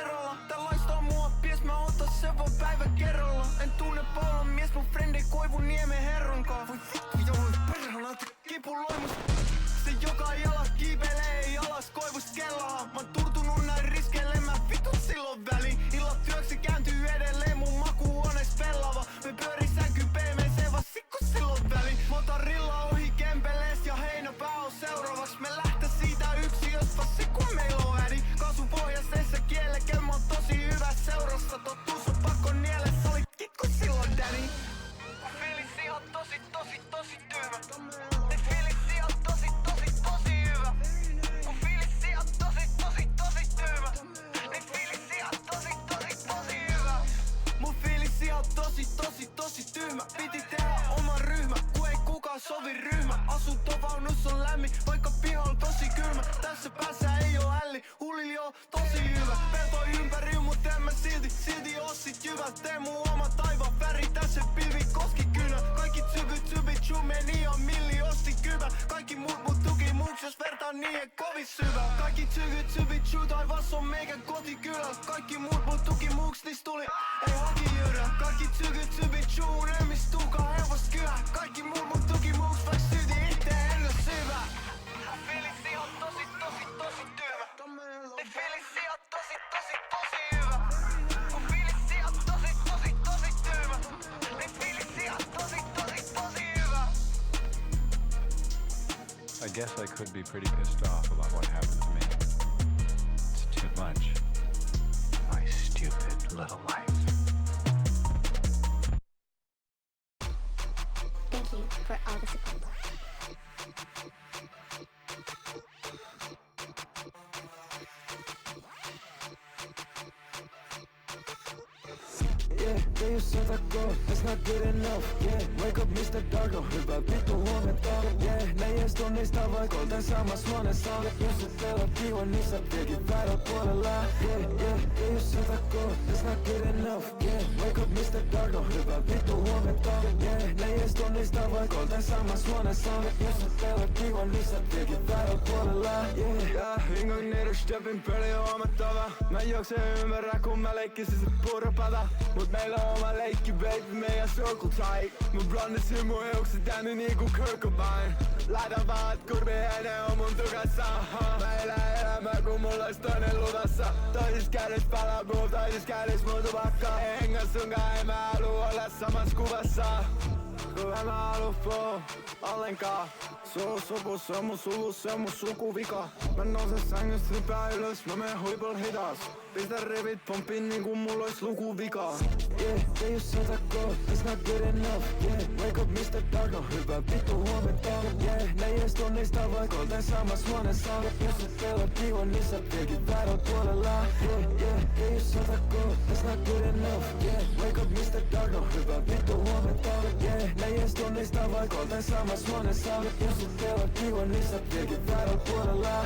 kerralla. Tällaista on mua pies, mä otan sen vaan päivä kerralla. En tunne Paulon mies, mun frendi Koivun niemen herrankaan. Voi vittu joo, perhana, että kipuloi must. Se joka jalas kiipelee, ei alas Koivusta kellaa. Mä oon turtunut näin riskeille, mä vitut silloin väliin. Illat työksi kääntyy edelleen, mun maku on ees pellava. Me pyörii sänky PMC, vaan sikku silloin väliin. Mä otan rilla ohi Kempelees ja Heinäpää on seuraavaks. Me lähtee siitä yksi, jos vaan sikku meillä on ädi. Kasvupohjaisessa kieleke, mä oon tosi hyvä seurassa. Totuus on pakko niele, sä olit kitku silloin Danny. Mun fiilis ihan tosi tyhmä. Ne fiilis ihan tosi hyvä. Mun fiilis ihan tosi tyhmä. Ne fiilis ihan tosi hyvä. Mun fiilis ihan tosi tyhmä. Piti tehdä oma ryhmä, kun ei kukaan sovi ryhmä. Asuntovaunus on lämmin, vaikka pihalla tosi kylmä. Tässä päässä ei oo älli, huulilla joo tosi hyvä. Peltoi ympäri, mut en mä silti oo sit jyvä. Tee mun oma taivaan väri, tässä pilvi koskikynä. Kaikki tsybyt chumeni on milli osti kyvä. Kaikki muut tuki muuks, jos vertaan niihin kovin syvä. Kaikki tsybyt chu taivas on meikän kotikylä. Kaikki muut tuki muuks, nis tuli ei haki jyrä. Kaikki tsybyt chu emistuu hevost kylä. Kaikki muut tuki muuks, vaik syyti itte en oo syvä. Mun fiilis ihan tosi tyhmä. Ne fiilis ihan tosi hyvä. Mun fiilis ihan tosi tyhmä. Ne fiilis ihan tosi hyvä. I guess I could be pretty pissed off about what happened to me. It's too much. My stupid little life. Thank you for all the support. Yeah, they used to go, that's not good enough. Yeah, wake up Mr. Darko, hyvä vittu huomenta. Yeah, neljäs tunnista vaikka olten samassa huoneessa. Jos sä pelot kivan, niin sä tekin väärällä puolella. Yeah, they used to go, that's not good enough. Yeah, wake up Mr. Darko, hyvä vittu huomenta. Yeah, neljäs tunnista vaikka olten samassa huoneessa. Jos sä pelot kivan, niin sä tekin väärällä puolella. Yeah, incognito steppin peli on huomattava. Mä juoksen ymmärrä kun mä leikkisin se purpata. Mut meillä on oma leikki baby, meidän circle tight. Mun blondisin mun hiukset tänne niinku Kurt Cobain. Laitan vaan et kurvi ennen on mun tukassa. Mä elän elämää kun mulla ois toinen luvassa. Toisis kädis palaa muu, toisis kädis mun tupakka. Ei hengä sunkaan, en mä haluu olla samassa kuvassa. Kun en mä haluu puhua ollenkaan. Sun suku, se on mun sulu, se on mun sukuvika. Mä nousen sängystä hypää ylös, mä menen huipul hitas. Pistä rivit pomppiin niinku mulla ois lukuvika. Yeah, they used to go, it's not good enough. Yeah, wake up Mr. Darko, hyvä vittu huomenta. Yeah, neljäs tunnista vaikka olten samassa huoneessa. Jos sä pelot kivan, niin sä tekin väärällä puolella. Yeah, they used to go, it's not good enough. Yeah, wake up Mr. Darko, hyvä vittu huomenta. Yeah, neljäs tunnista vaikka olten samassa huoneessa. Jos sä pelot kivan, niin sä tekin väärällä puolella.